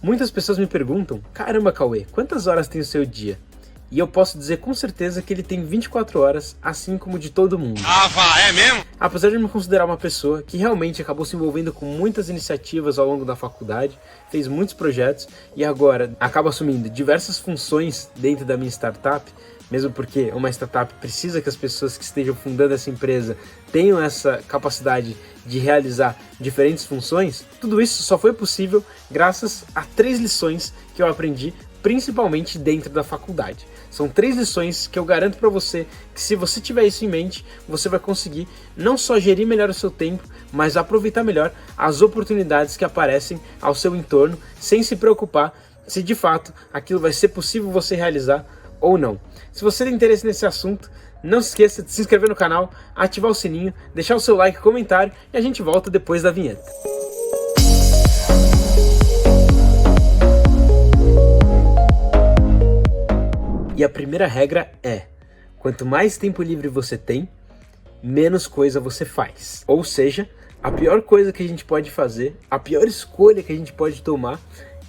Muitas pessoas me perguntam, caramba Cauê, quantas horas tem o seu dia? E eu posso dizer com certeza que ele tem 24 horas, assim como de todo mundo. Ah, vá, é mesmo? Apesar de me considerar uma pessoa que realmente acabou se envolvendo com muitas iniciativas ao longo da faculdade, fez muitos projetos e agora acaba assumindo diversas funções dentro da minha startup, mesmo porque uma startup precisa que as pessoas que estejam fundando essa empresa tenham essa capacidade de realizar diferentes funções, tudo isso só foi possível graças a 3 lições que eu aprendi principalmente dentro da faculdade. São 3 lições que eu garanto para você que se você tiver isso em mente, você vai conseguir não só gerir melhor o seu tempo, mas aproveitar melhor as oportunidades que aparecem ao seu entorno, sem se preocupar se de fato aquilo vai ser possível você realizar ou não. Se você tem interesse nesse assunto, não se esqueça de se inscrever no canal, ativar o sininho, deixar o seu like e comentário e a gente volta depois da vinheta. E a primeira regra é, quanto mais tempo livre você tem, menos coisa você faz. Ou seja, a pior coisa que a gente pode fazer, a pior escolha que a gente pode tomar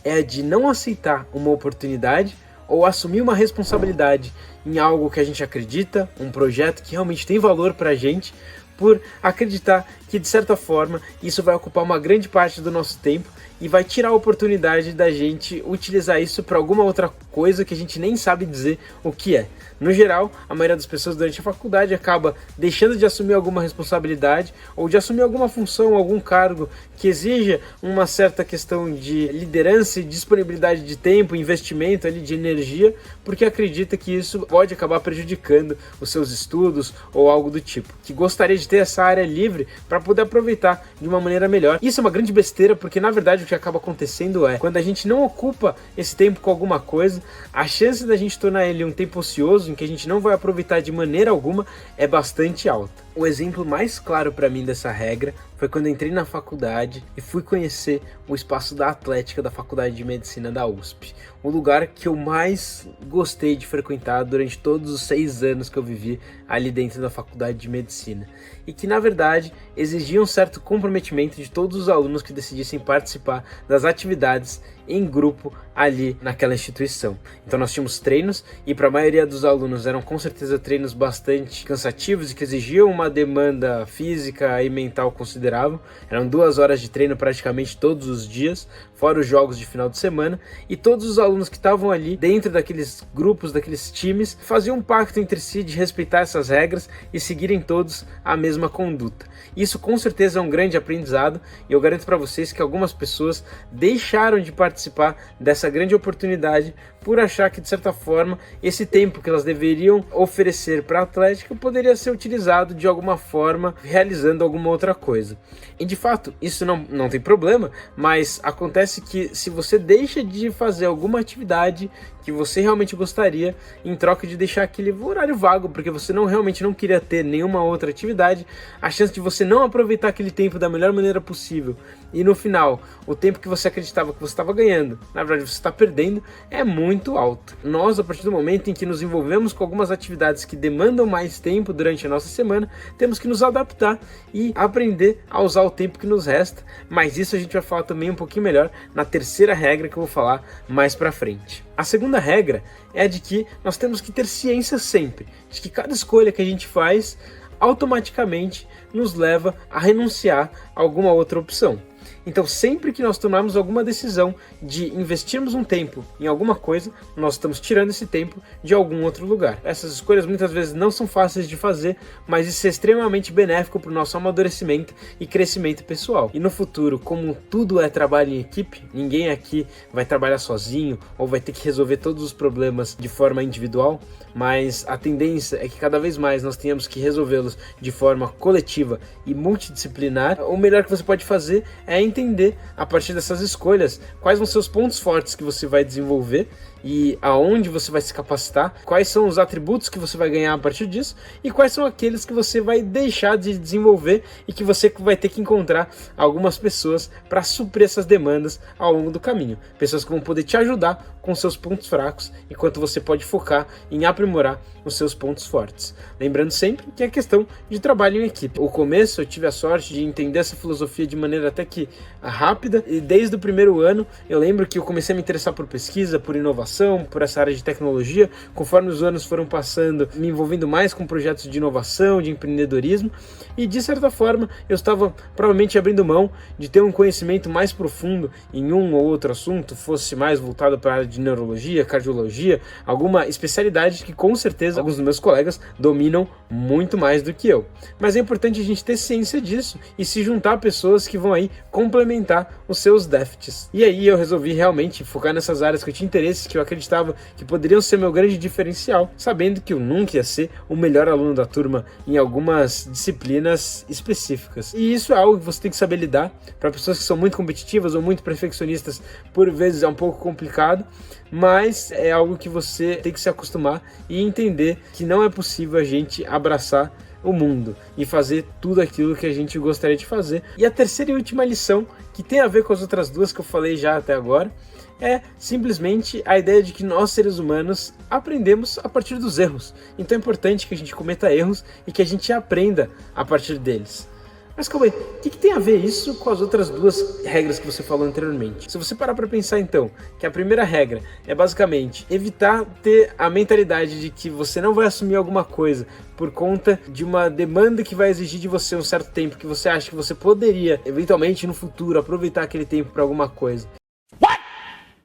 é a de não aceitar uma oportunidade ou assumir uma responsabilidade em algo que a gente acredita, um projeto que realmente tem valor pra gente, por acreditar que de certa forma isso vai ocupar uma grande parte do nosso tempo e vai tirar a oportunidade da gente utilizar isso para alguma outra coisa que a gente nem sabe dizer o que é. No geral, a maioria das pessoas durante a faculdade acaba deixando de assumir alguma responsabilidade ou de assumir alguma função, algum cargo que exija uma certa questão de liderança e disponibilidade de tempo, investimento ali de energia, porque acredita que isso pode acabar prejudicando os seus estudos ou algo do tipo, que gostaria de ter essa área livre para poder aproveitar de uma maneira melhor. Isso é uma grande besteira, porque na verdade o que acaba acontecendo é, quando a gente não ocupa esse tempo com alguma coisa, a chance da gente tornar ele um tempo ocioso, em que a gente não vai aproveitar de maneira alguma, é bastante alta. O exemplo mais claro para mim dessa regra foi quando eu entrei na faculdade e fui conhecer o espaço da Atlética da Faculdade de Medicina da USP. O lugar que eu mais gostei de frequentar durante todos os 6 anos que eu vivi ali dentro da Faculdade de Medicina. E que, na verdade, exigia um certo comprometimento de todos os alunos que decidissem participar das atividades em grupo ali naquela instituição. Então nós tínhamos treinos e para a maioria dos alunos eram com certeza treinos bastante cansativos e que exigiam uma demanda física e mental considerável. Eram 2 horas de treino praticamente todos os dias, fora os jogos de final de semana, e todos os alunos que estavam ali dentro daqueles grupos, daqueles times, faziam um pacto entre si de respeitar essas regras e seguirem todos a mesma conduta. Isso com certeza é um grande aprendizado e eu garanto para vocês que algumas pessoas deixaram de participar dessa grande oportunidade por achar que de certa forma esse tempo que elas deveriam oferecer para a Atlética poderia ser utilizado de alguma forma realizando alguma outra coisa. E de fato isso não tem problema, mas acontece que se você deixa de fazer alguma atividade que você realmente gostaria em troca de deixar aquele horário vago, porque você realmente não queria ter nenhuma outra atividade, a chance de você não aproveitar aquele tempo da melhor maneira possível e no final o tempo que você acreditava que você estava ganhando, na verdade você está perdendo, é muito alto. Nós, a partir do momento em que nos envolvemos com algumas atividades que demandam mais tempo durante a nossa semana, temos que nos adaptar e aprender a usar o tempo que nos resta, mas isso a gente vai falar também um pouquinho melhor na terceira regra que eu vou falar mais pra frente. A segunda regra é a de que nós temos que ter ciência sempre, de que cada escolha que a gente faz automaticamente nos leva a renunciar a alguma outra opção. Então sempre que nós tomarmos alguma decisão de investirmos um tempo em alguma coisa, nós estamos tirando esse tempo de algum outro lugar. Essas escolhas muitas vezes não são fáceis de fazer, mas isso é extremamente benéfico para o nosso amadurecimento e crescimento pessoal. E no futuro, como tudo é trabalho em equipe, ninguém aqui vai trabalhar sozinho ou vai ter que resolver todos os problemas de forma individual, mas a tendência é que cada vez mais nós tenhamos que resolvê-los de forma coletiva e multidisciplinar. O melhor que você pode fazer é entender, a partir dessas escolhas, quais vão ser os pontos fortes que você vai desenvolver e aonde você vai se capacitar, quais são os atributos que você vai ganhar a partir disso e quais são aqueles que você vai deixar de desenvolver e que você vai ter que encontrar algumas pessoas para suprir essas demandas ao longo do caminho. Pessoas que vão poder te ajudar com seus pontos fracos, enquanto você pode focar em aprimorar os seus pontos fortes. Lembrando sempre que é questão de trabalho em equipe. No começo eu tive a sorte de entender essa filosofia de maneira até que rápida, e desde o primeiro ano eu lembro que eu comecei a me interessar por pesquisa, por inovação, por essa área de tecnologia. Conforme os anos foram passando, me envolvendo mais com projetos de inovação, de empreendedorismo, e de certa forma eu estava provavelmente abrindo mão de ter um conhecimento mais profundo em um ou outro assunto, fosse mais voltado para a área de neurologia, cardiologia, alguma especialidade que com certeza alguns dos meus colegas dominam muito mais do que eu. Mas é importante a gente ter ciência disso e se juntar a pessoas que vão aí complementar os seus déficits. E aí eu resolvi realmente focar nessas áreas que eu tinha interesse, que eu acreditava que poderiam ser meu grande diferencial, sabendo que eu nunca ia ser o melhor aluno da turma em algumas disciplinas específicas. E isso é algo que você tem que saber lidar. Para pessoas que são muito competitivas ou muito perfeccionistas, por vezes é um pouco complicado, mas é algo que você tem que se acostumar e entender que não é possível a gente abraçar o mundo e fazer tudo aquilo que a gente gostaria de fazer. E a terceira e última lição, que tem a ver com as outras duas que eu falei já até agora, é simplesmente a ideia de que nós, seres humanos, aprendemos a partir dos erros. Então é importante que a gente cometa erros e que a gente aprenda a partir deles. Mas calma aí, o que tem a ver isso com as outras duas regras que você falou anteriormente? Se você parar para pensar então, que a primeira regra é basicamente evitar ter a mentalidade de que você não vai assumir alguma coisa por conta de uma demanda que vai exigir de você um certo tempo, que você acha que você poderia, eventualmente no futuro, aproveitar aquele tempo para alguma coisa.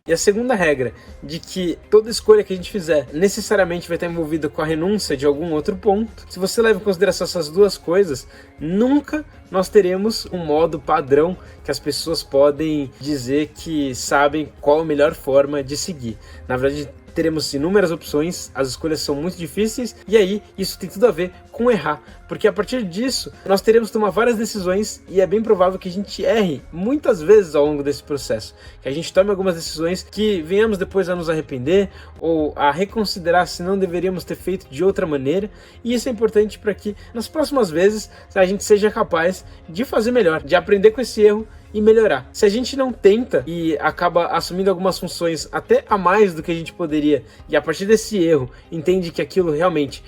E a segunda regra, de que toda escolha que a gente fizer necessariamente vai estar envolvida com a renúncia de algum outro ponto. Se você leva em consideração essas duas coisas, nunca nós teremos um modo padrão que as pessoas podem dizer que sabem qual a melhor forma de seguir. Na verdade, teremos inúmeras opções, as escolhas são muito difíceis, e aí isso tem tudo a ver com errar, porque a partir disso nós teremos que tomar várias decisões e é bem provável que a gente erre muitas vezes ao longo desse processo, que a gente tome algumas decisões que venhamos depois a nos arrepender ou a reconsiderar se não deveríamos ter feito de outra maneira, e isso é importante para que nas próximas vezes a gente seja capaz de fazer melhor, de aprender com esse erro e melhorar. Se a gente não tenta e acaba assumindo algumas funções até a mais do que a gente poderia, e a partir desse erro entende que aquilo realmente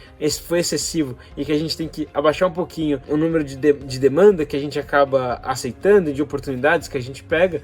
foi excessivo e que a gente tem que abaixar um pouquinho o número de demanda que a gente acaba aceitando, de oportunidades que a gente pega,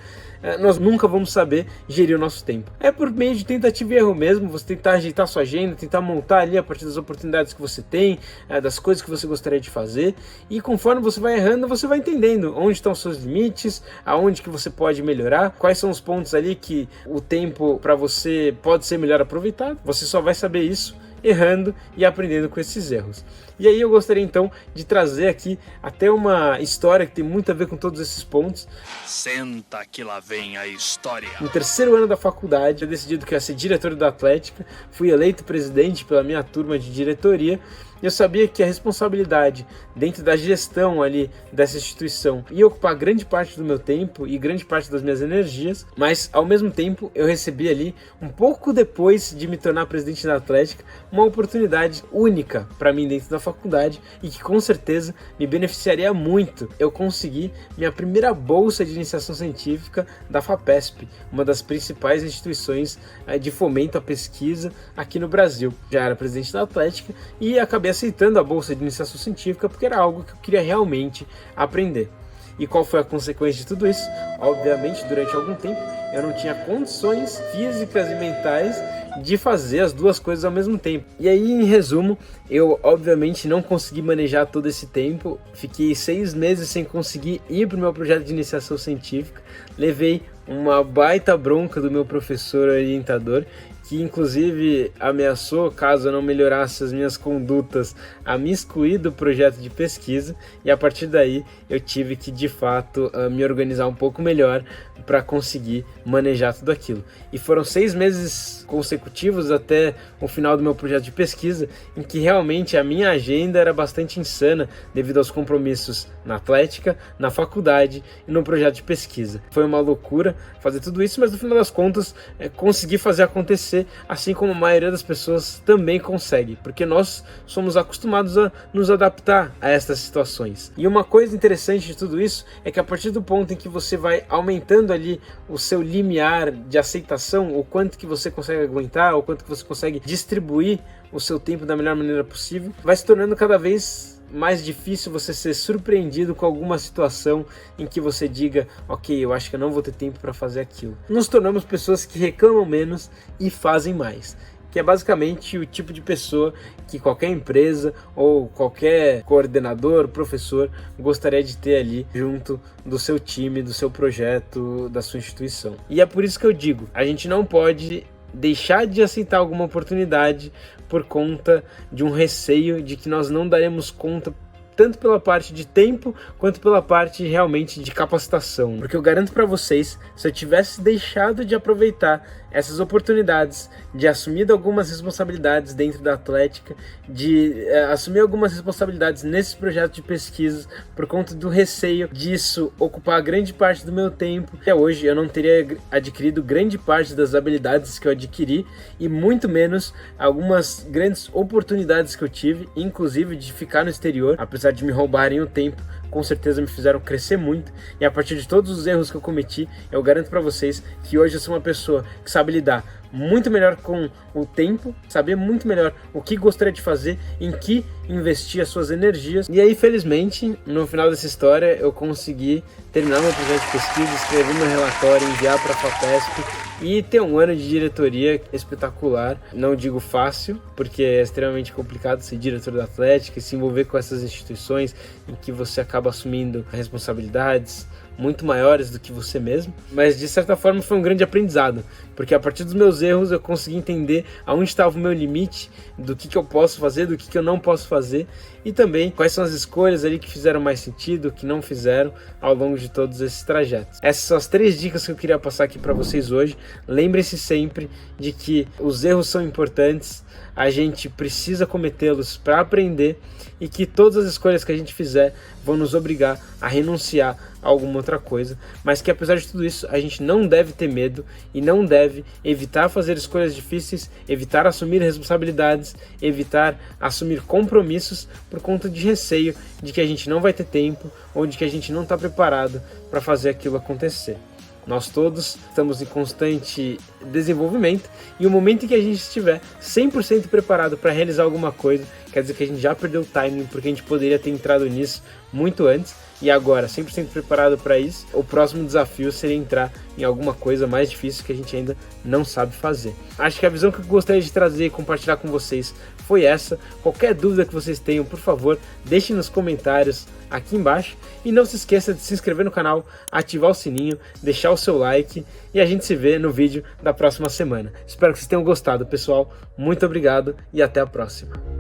nós nunca vamos saber gerir o nosso tempo. É por meio de tentativa e erro mesmo, você tentar ajeitar sua agenda, tentar montar ali a partir das oportunidades que você tem, das coisas que você gostaria de fazer, e conforme você vai errando, você vai entendendo onde estão os seus limites, aonde que você pode melhorar, quais são os pontos ali que o tempo para você pode ser melhor aproveitado. Você só vai saber isso errando e aprendendo com esses erros. E aí eu gostaria então de trazer aqui até uma história que tem muito a ver com todos esses pontos. Senta que lá vem a história. No terceiro ano da faculdade, eu decidi que eu ia ser diretor da Atlética, fui eleito presidente pela minha turma de diretoria. Eu sabia que a responsabilidade dentro da gestão ali dessa instituição ia ocupar grande parte do meu tempo e grande parte das minhas energias, mas ao mesmo tempo eu recebi ali, um pouco depois de me tornar presidente da Atlética, uma oportunidade única para mim dentro da faculdade e que com certeza me beneficiaria muito. Eu consegui minha primeira bolsa de iniciação científica da FAPESP, uma das principais instituições de fomento à pesquisa aqui no Brasil. Já era presidente da Atlética e acabei aceitando a bolsa de iniciação científica porque era algo que eu queria realmente aprender. E qual foi a consequência de tudo isso? Obviamente, durante algum tempo, eu não tinha condições físicas e mentais de fazer as duas coisas ao mesmo tempo. E aí, em resumo, eu obviamente não consegui manejar todo esse tempo. Fiquei 6 meses sem conseguir ir para o meu projeto de iniciação científica. Levei uma baita bronca do meu professor orientador, que inclusive ameaçou, caso eu não melhorasse as minhas condutas, a me excluir do projeto de pesquisa, e a partir daí eu tive que de fato me organizar um pouco melhor para conseguir manejar tudo aquilo. E foram 6 meses consecutivos até o final do meu projeto de pesquisa, em que realmente a minha agenda era bastante insana devido aos compromissos na Atlética, na faculdade e no projeto de pesquisa. Foi uma loucura fazer tudo isso, mas no final das contas consegui fazer acontecer, assim como a maioria das pessoas também consegue, porque nós somos acostumados a nos adaptar a estas situações. E uma coisa interessante de tudo isso é que a partir do ponto em que você vai aumentando ali o seu limiar de aceitação, o quanto que você consegue aguentar, o quanto que você consegue distribuir o seu tempo da melhor maneira possível, vai se tornando cada vez mais difícil você ser surpreendido com alguma situação em que você diga, ok, eu acho que eu não vou ter tempo para fazer aquilo. Nos tornamos pessoas que reclamam menos e fazem mais, que é basicamente o tipo de pessoa que qualquer empresa ou qualquer coordenador, professor gostaria de ter ali junto do seu time, do seu projeto, da sua instituição. E é por isso que eu digo, a gente não pode deixar de aceitar alguma oportunidade por conta de um receio de que nós não daremos conta, tanto pela parte de tempo, quanto pela parte realmente de capacitação. Porque eu garanto para vocês, se eu tivesse deixado de aproveitar essas oportunidades, de assumir algumas responsabilidades dentro da Atlética, de assumir algumas responsabilidades nesse projeto de pesquisa, por conta do receio disso ocupar grande parte do meu tempo, até hoje eu não teria adquirido grande parte das habilidades que eu adquiri e muito menos algumas grandes oportunidades que eu tive, inclusive de ficar no exterior, apesar de me roubarem o tempo, com certeza me fizeram crescer muito, e a partir de todos os erros que eu cometi, eu garanto para vocês que hoje eu sou uma pessoa que sabe lidar muito melhor com o tempo, saber muito melhor o que gostaria de fazer, em que investir as suas energias. E aí, felizmente, no final dessa história, eu consegui terminar meu projeto de pesquisa, escrever meu relatório, enviar para a FAPESP e ter um ano de diretoria espetacular. Não digo fácil, porque é extremamente complicado ser diretor da Atlética e se envolver com essas instituições em que você acaba assumindo responsabilidades muito maiores do que você mesmo, mas de certa forma foi um grande aprendizado, porque a partir dos meus erros eu consegui entender aonde estava o meu limite, do que eu posso fazer, do que eu não posso fazer, e também quais são as escolhas ali que fizeram mais sentido, que não fizeram ao longo de todos esses trajetos. Essas são as 3 dicas que eu queria passar aqui para vocês hoje. Lembre-se sempre de que os erros são importantes, a gente precisa cometê-los para aprender e que todas as escolhas que a gente fizer vão nos obrigar a renunciar a alguma outra coisa, mas que apesar de tudo isso a gente não deve ter medo e não deve evitar fazer escolhas difíceis, evitar assumir responsabilidades, evitar assumir compromissos por conta de receio de que a gente não vai ter tempo ou de que a gente não está preparado para fazer aquilo acontecer. Nós todos estamos em constante desenvolvimento e o momento em que a gente estiver 100% preparado para realizar alguma coisa, quer dizer que a gente já perdeu o timing, porque a gente poderia ter entrado nisso muito antes, e agora 100% preparado para isso, o próximo desafio seria entrar em alguma coisa mais difícil que a gente ainda não sabe fazer. Acho que a visão que eu gostaria de trazer e compartilhar com vocês foi essa. Qualquer dúvida que vocês tenham, por favor, deixem nos comentários aqui embaixo e não se esqueça de se inscrever no canal, ativar o sininho, deixar o seu like e a gente se vê no vídeo da próxima semana. Espero que vocês tenham gostado, pessoal. Muito obrigado e até a próxima.